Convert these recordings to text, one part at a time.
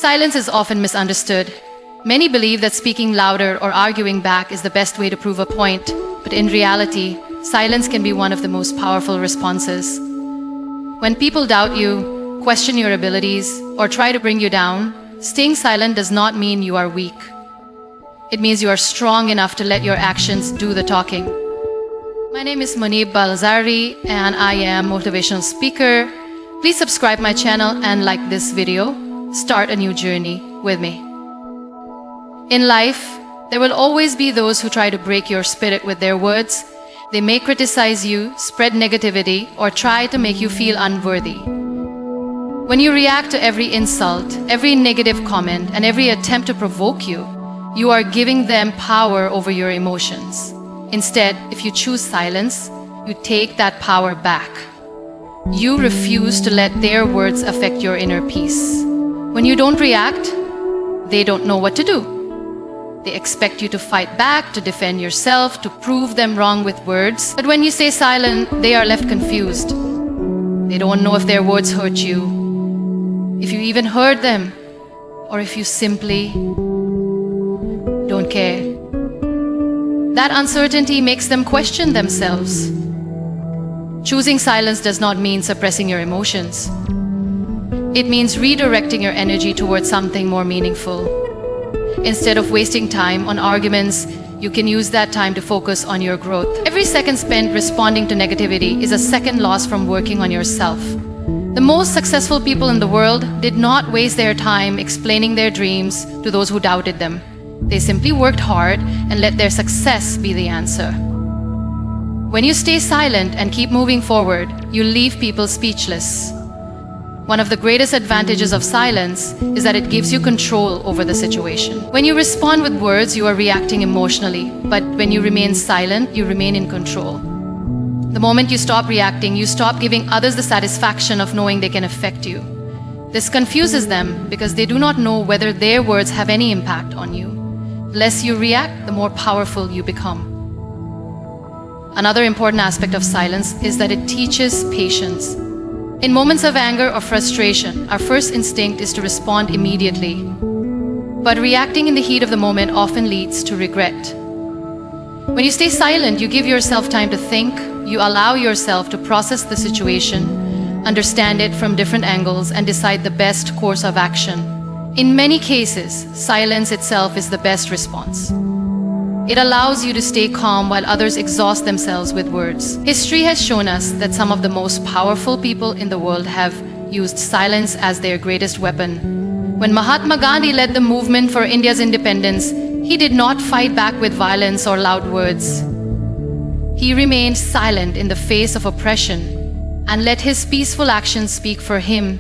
Silence is often misunderstood. Many believe that speaking louder or arguing back is the best way to prove a point, but in reality, silence can be one of the most powerful responses. When people doubt you, question your abilities, or try to bring you down, staying silent does not mean you are weak. It means you are strong enough to let your actions do the talking. My name is MUNIBA Mazari and I am a motivational speaker. Please subscribe my channel and like this video. Start a new journey with me. In life, there will always be those who try to break your spirit with their words. They may criticize you, spread negativity, or try to make you feel unworthy. When you react to every insult, every negative comment, and every attempt to provoke you, you are giving them power over your emotions. Instead, if you choose silence, you take that power back. You refuse to let their words affect your inner peace. When you don't react, they don't know what to do. They expect you to fight back, to defend yourself, to prove them wrong with words. But when you stay silent, they are left confused. They don't know if their words hurt you, if you even heard them, or if you simply don't care. That uncertainty makes them question themselves. Choosing silence does not mean suppressing your emotions. It means redirecting your energy towards something more meaningful. Instead of wasting time on arguments, you can use that time to focus on your growth. Every second spent responding to negativity is a second lost from working on yourself. The most successful people in the world did not waste their time explaining their dreams to those who doubted them. They simply worked hard and let their success be the answer. When you stay silent and keep moving forward, you leave people speechless. One of the greatest advantages of silence is that it gives you control over the situation. When you respond with words, you are reacting emotionally, but when you remain silent, you remain in control. The moment you stop reacting, you stop giving others the satisfaction of knowing they can affect you. This confuses them because they do not know whether their words have any impact on you. The less you react, the more powerful you become. Another important aspect of silence is that it teaches patience. In moments of anger or frustration, our first instinct is to respond immediately. But reacting in the heat of the moment often leads to regret. When you stay silent, you give yourself time to think, you allow yourself to process the situation, understand it from different angles, and decide the best course of action. In many cases, silence itself is the best response. It allows you to stay calm while others exhaust themselves with words. History has shown us that some of the most powerful people in the world have used silence as their greatest weapon. When Mahatma Gandhi led the movement for India's independence, he did not fight back with violence or loud words. He remained silent in the face of oppression and let his peaceful actions speak for him.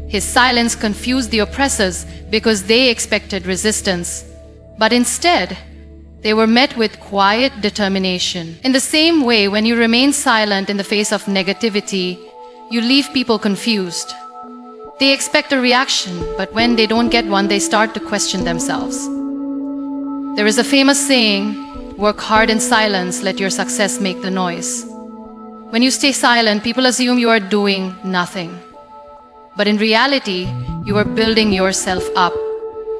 His silence confused the oppressors because they expected resistance. But instead, they were met with quiet determination. In the same way, when you remain silent in the face of negativity, you leave people confused. They expect a reaction, but when they don't get one, they start to question themselves. There is a famous saying, "Work hard in silence, let your success make the noise." When you stay silent, people assume you are doing nothing. But in reality, you are building yourself up,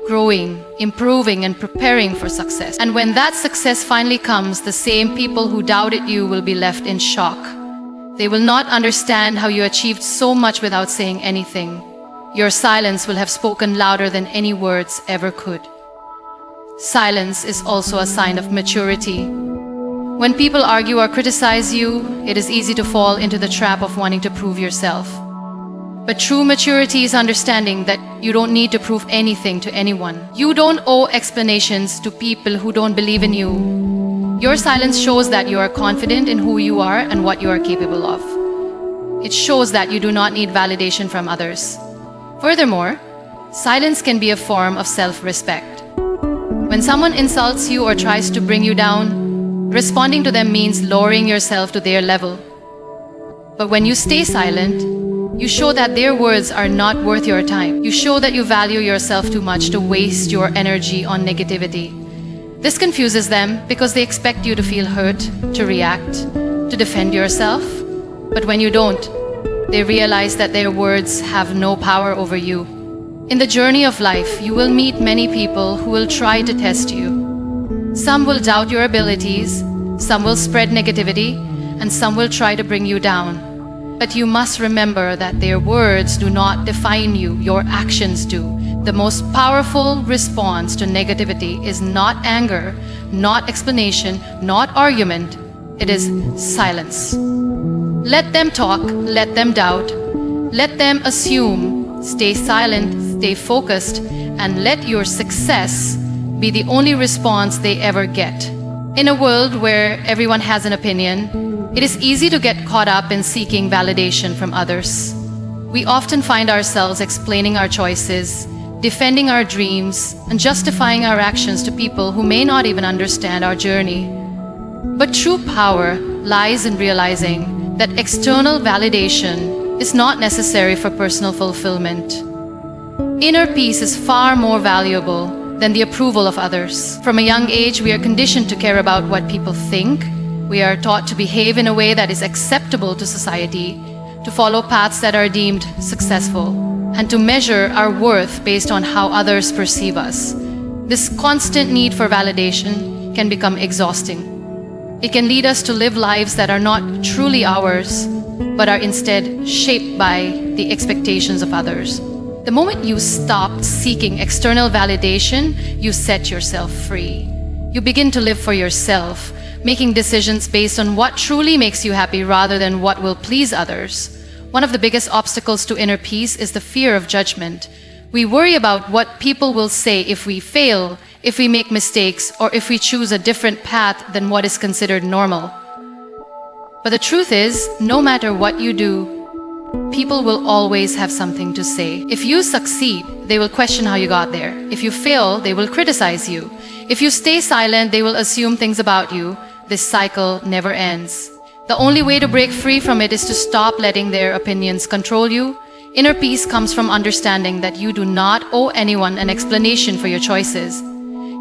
growing, improving, and preparing for success. And when that success finally comes, the same people who doubted you will be left in shock. They will not understand how you achieved so much without saying anything. Your silence will have spoken louder than any words ever could. Silence is also a sign of maturity. When people argue or criticize you, it is easy to fall into the trap of wanting to prove yourself. But true maturity is understanding that you don't need to prove anything to anyone. You don't owe explanations to people who don't believe in you. Your silence shows that you are confident in who you are and what you are capable of. It shows that you do not need validation from others. Furthermore, silence can be a form of self-respect. When someone insults you or tries to bring you down, responding to them means lowering yourself to their level. But when you stay silent, you show that their words are not worth your time. You show that you value yourself too much to waste your energy on negativity. This confuses them because they expect you to feel hurt, to react, to defend yourself. But when you don't, they realize that their words have no power over you. In the journey of life, you will meet many people who will try to test you. Some will doubt your abilities, some will spread negativity, and some will try to bring you down. But you must remember that their words do not define you, your actions do. The most powerful response to negativity is not anger, not explanation, not argument. It is silence. Let them talk, let them doubt, let them assume. Stay silent, stay focused, and let your success be the only response they ever get. In a world where everyone has an opinion, it is easy to get caught up in seeking validation from others. We often find ourselves explaining our choices, defending our dreams, and justifying our actions to people who may not even understand our journey. But true power lies in realizing that external validation is not necessary for personal fulfillment. Inner peace is far more valuable than the approval of others. From a young age, we are conditioned to care about what people think. We are taught to behave in a way that is acceptable to society, to follow paths that are deemed successful, and to measure our worth based on how others perceive us. This constant need for validation can become exhausting. It can lead us to live lives that are not truly ours, but are instead shaped by the expectations of others. The moment you stop seeking external validation, you set yourself free. You begin to live for yourself, making decisions based on what truly makes you happy rather than what will please others. One of the biggest obstacles to inner peace is the fear of judgment. We worry about what people will say if we fail, if we make mistakes, or if we choose a different path than what is considered normal. But the truth is, no matter what you do, people will always have something to say. If you succeed, they will question how you got there. If you fail, they will criticize you. If you stay silent, they will assume things about you. This cycle never ends. The only way to break free from it is to stop letting their opinions control you. Inner peace comes from understanding that you do not owe anyone an explanation for your choices.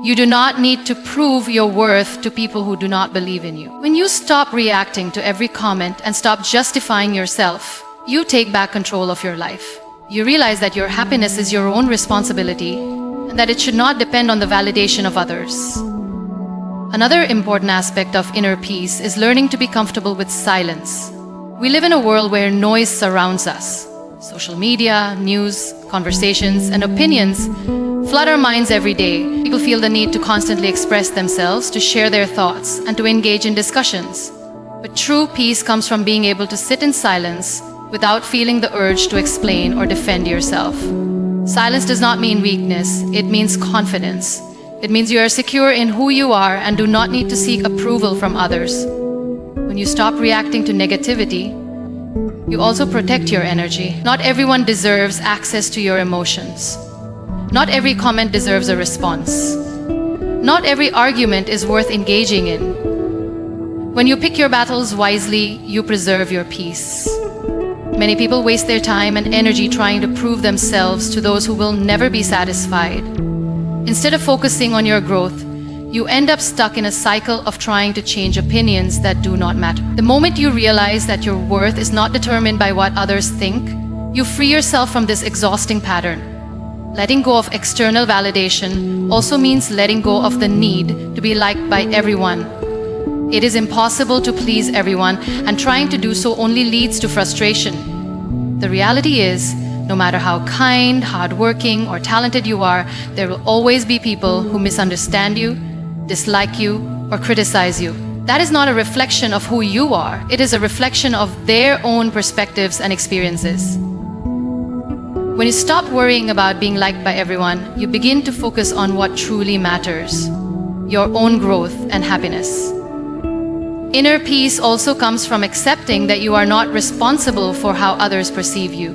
You do not need to prove your worth to people who do not believe in you. When you stop reacting to every comment and stop justifying yourself, you take back control of your life. You realize that your happiness is your own responsibility and that it should not depend on the validation of others. Another important aspect of inner peace is learning to be comfortable with silence. We live in a world where noise surrounds us. Social media, news, conversations, and opinions flood our minds every day. People feel the need to constantly express themselves, to share their thoughts, and to engage in discussions. But true peace comes from being able to sit in silence without feeling the urge to explain or defend yourself. Silence does not mean weakness, it means confidence. It means you are secure in who you are and do not need to seek approval from others. When you stop reacting to negativity, you also protect your energy. Not everyone deserves access to your emotions. Not every comment deserves a response. Not every argument is worth engaging in. When you pick your battles wisely, you preserve your peace. Many people waste their time and energy trying to prove themselves to those who will never be satisfied. Instead of focusing on your growth, you end up stuck in a cycle of trying to change opinions that do not matter. The moment you realize that your worth is not determined by what others think, you free yourself from this exhausting pattern. Letting go of external validation also means letting go of the need to be liked by everyone. It is impossible to please everyone, and trying to do so only leads to frustration. The reality is, no matter how kind, hardworking, or talented you are, there will always be people who misunderstand you, dislike you, or criticize you. That is not a reflection of who you are. It is a reflection of their own perspectives and experiences. When you stop worrying about being liked by everyone, you begin to focus on what truly matters, your own growth and happiness. Inner peace also comes from accepting that you are not responsible for how others perceive you.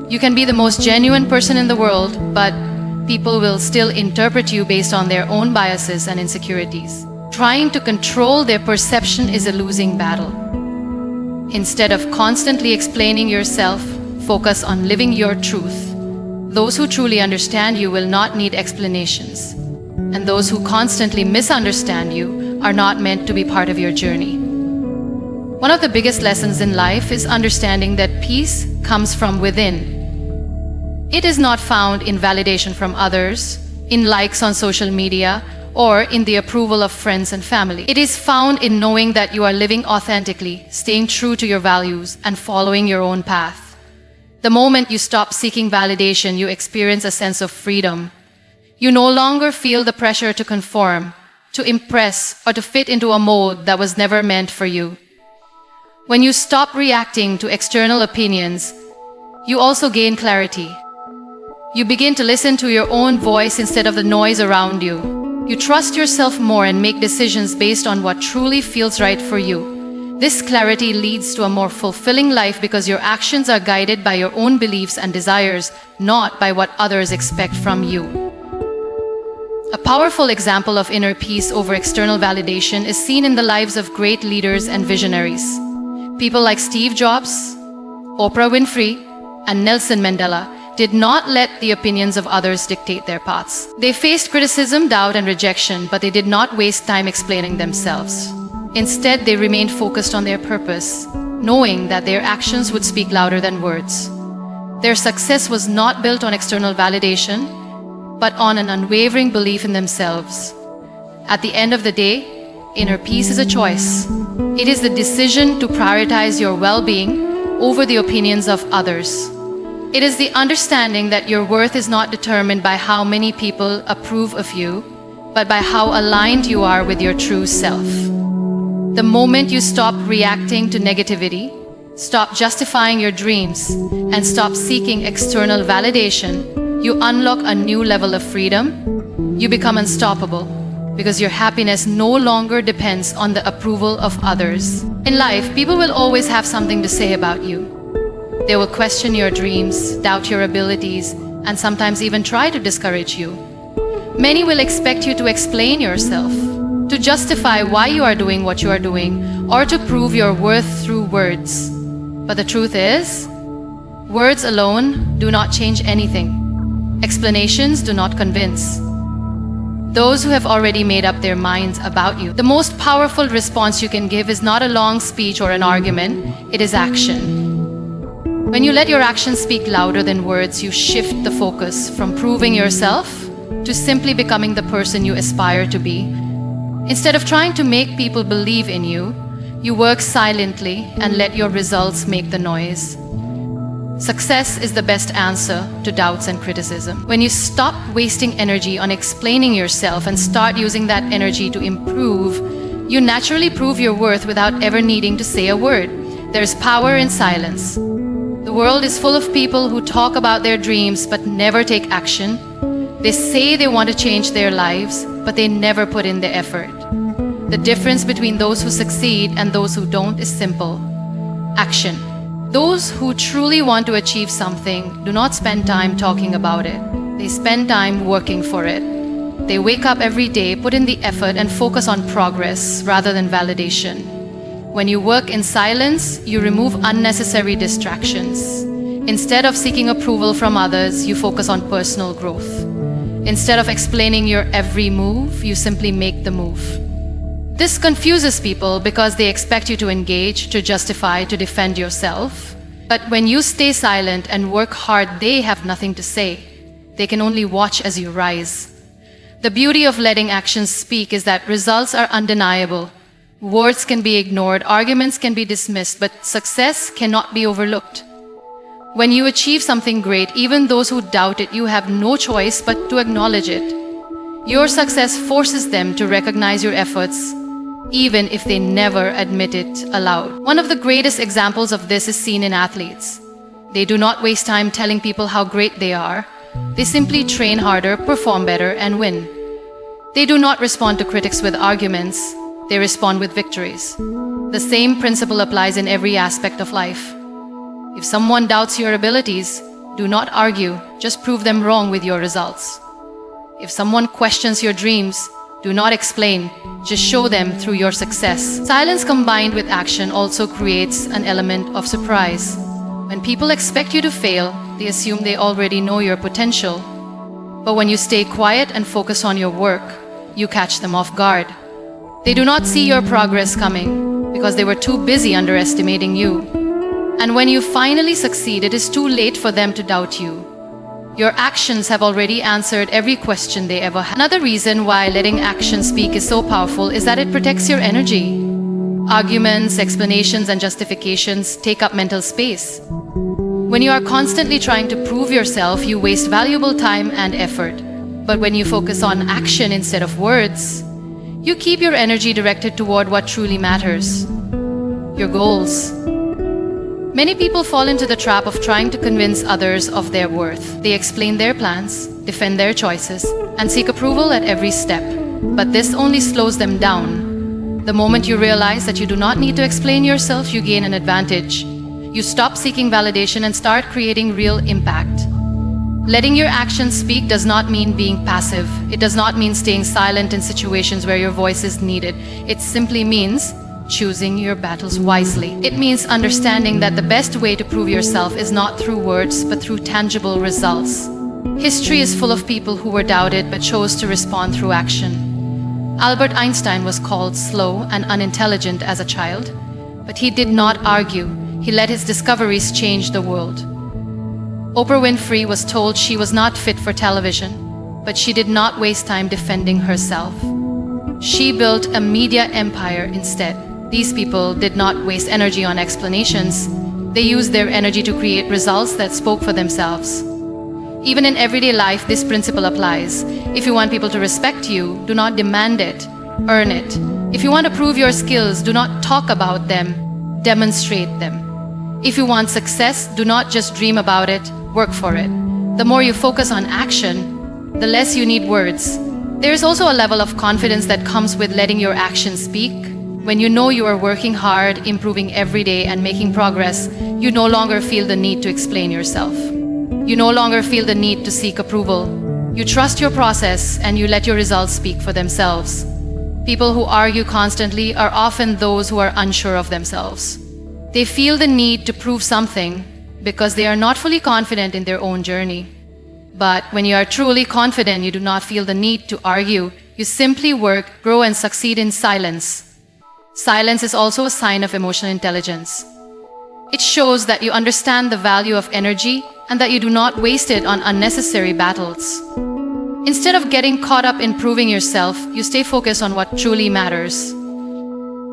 You can be the most genuine person in the world, but people will still interpret you based on their own biases and insecurities. Trying to control their perception is a losing battle. Instead of constantly explaining yourself, focus on living your truth. Those who truly understand you will not need explanations, and those who constantly misunderstand you are not meant to be part of your journey. One of the biggest lessons in life is understanding that peace comes from within. It is not found in validation from others, in likes on social media, or in the approval of friends and family. It is found in knowing that you are living authentically, staying true to your values, and following your own path. The moment you stop seeking validation, you experience a sense of freedom. You no longer feel the pressure to conform, to impress, or to fit into a mold that was never meant for you. When you stop reacting to external opinions, you also gain clarity. You begin to listen to your own voice instead of the noise around you. You trust yourself more and make decisions based on what truly feels right for you. This clarity leads to a more fulfilling life because your actions are guided by your own beliefs and desires, not by what others expect from you. A powerful example of inner peace over external validation is seen in the lives of great leaders and visionaries. People like Steve Jobs, Oprah Winfrey, and Nelson Mandela did not let the opinions of others dictate their paths. They faced criticism, doubt, and rejection, but they did not waste time explaining themselves. Instead, they remained focused on their purpose, knowing that their actions would speak louder than words. Their success was not built on external validation, but on an unwavering belief in themselves. At the end of the day, inner peace is a choice. It is the decision to prioritize your well-being over the opinions of others. It is the understanding that your worth is not determined by how many people approve of you, but by how aligned you are with your true self. The moment you stop reacting to negativity, stop justifying your dreams, and stop seeking external validation, you unlock a new level of freedom. You become unstoppable because your happiness no longer depends on the approval of others. In life, people will always have something to say about you. They will question your dreams, doubt your abilities, and sometimes even try to discourage you. Many will expect you to explain yourself, to justify why you are doing what you are doing, or to prove your worth through words. But the truth is, words alone do not change anything. Explanations do not convince those who have already made up their minds about you. The most powerful response you can give is not a long speech or an argument, it is action. When you let your actions speak louder than words, you shift the focus from proving yourself to simply becoming the person you aspire to be. Instead of trying to make people believe in you, you work silently and let your results make the noise. Success is the best answer to doubts and criticism. When you stop wasting energy on explaining yourself and start using that energy to improve, you naturally prove your worth without ever needing to say a word. There's power in silence. The world is full of people who talk about their dreams but never take action. They say they want to change their lives, but they never put in the effort. The difference between those who succeed and those who don't is simple: action. Those who truly want to achieve something do not spend time talking about it. They spend time working for it. They wake up every day, put in the effort, and focus on progress rather than validation. When you work in silence, you remove unnecessary distractions. Instead of seeking approval from others, you focus on personal growth. Instead of explaining your every move, you simply make the move. This confuses people because they expect you to engage, to justify, to defend yourself. But when you stay silent and work hard, they have nothing to say. They can only watch as you rise. The beauty of letting actions speak is that results are undeniable. Words can be ignored, arguments can be dismissed, but success cannot be overlooked. When you achieve something great, even those who doubt it, you have no choice but to acknowledge it. Your success forces them to recognize your efforts, even if they never admit it aloud. One of the greatest examples of this is seen in athletes. They do not waste time telling people how great they are. They simply train harder, perform better, and win. They do not respond to critics with arguments. They respond with victories. The same principle applies in every aspect of life. If someone doubts your abilities, do not argue, just prove them wrong with your results. If someone questions your dreams, do not explain, just show them through your success. Silence combined with action also creates an element of surprise. When people expect you to fail, they assume they already know your potential. But when you stay quiet and focus on your work, you catch them off guard. They do not see your progress coming because they were too busy underestimating you. And when you finally succeed, it is too late for them to doubt you. Your actions have already answered every question they ever had. Another reason why letting action speak is so powerful is that it protects your energy. Arguments, explanations, and justifications take up mental space. When you are constantly trying to prove yourself, you waste valuable time and effort. But when you focus on action instead of words, you keep your energy directed toward what truly matters, your goals. Many people fall into the trap of trying to convince others of their worth. They explain their plans, defend their choices, and seek approval at every step. But this only slows them down. The moment you realize that you do not need to explain yourself, you gain an advantage. You stop seeking validation and start creating real impact. Letting your actions speak does not mean being passive. It does not mean staying silent in situations where your voice is needed. It simply means choosing your battles wisely. It means understanding that the best way to prove yourself is not through words, but through tangible results. History is full of people who were doubted but chose to respond through action. Albert Einstein was called slow and unintelligent as a child, but he did not argue. He let his discoveries change the world. Oprah Winfrey was told she was not fit for television, but she did not waste time defending herself. She built a media empire instead. These people did not waste energy on explanations. They used their energy to create results that spoke for themselves. Even in everyday life, this principle applies. If you want people to respect you, do not demand it, earn it. If you want to prove your skills, do not talk about them, demonstrate them. If you want success, do not just dream about it, work for it. The more you focus on action, the less you need words. There is also a level of confidence that comes with letting your actions speak. When you know you are working hard, improving every day, and making progress, you no longer feel the need to explain yourself. You no longer feel the need to seek approval. You trust your process and you let your results speak for themselves. People who argue constantly are often those who are unsure of themselves. They feel the need to prove something because they are not fully confident in their own journey. But when you are truly confident, you do not feel the need to argue. You simply work, grow, and succeed in silence. Silence is also a sign of emotional intelligence. It shows that you understand the value of energy and that you do not waste it on unnecessary battles. Instead of getting caught up in proving yourself, you stay focused on what truly matters.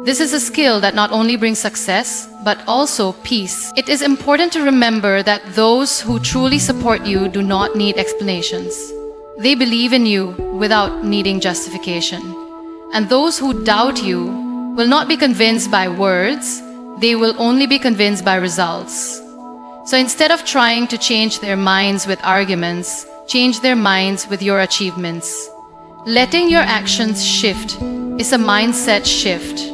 This is a skill that not only brings success, but also peace. It is important to remember that those who truly support you do not need explanations. They believe in you without needing justification. And those who doubt you will not be convinced by words, they will only be convinced by results. So instead of trying to change their minds with arguments, change their minds with your achievements. Letting your actions shift is a mindset shift.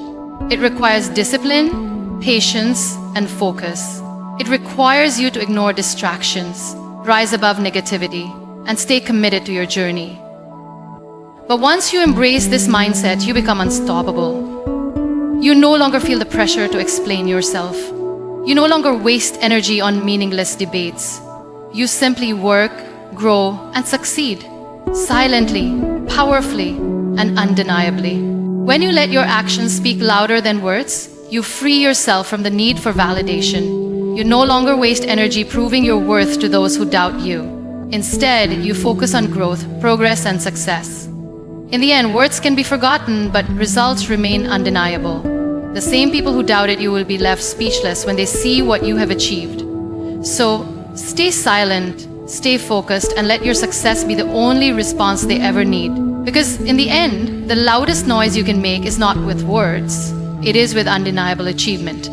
It requires discipline, patience, and focus. It requires you to ignore distractions, rise above negativity, and stay committed to your journey. But once you embrace this mindset, you become unstoppable. You no longer feel the pressure to explain yourself. You no longer waste energy on meaningless debates. You simply work, grow, and succeed, silently, powerfully, and undeniably. When you let your actions speak louder than words, you free yourself from the need for validation. You no longer waste energy proving your worth to those who doubt you. Instead, you focus on growth, progress, and success. In the end, words can be forgotten, but results remain undeniable. The same people who doubted you will be left speechless when they see what you have achieved. So, stay silent, stay focused, and let your success be the only response they ever need. Because in the end, the loudest noise you can make is not with words, it is with undeniable achievement.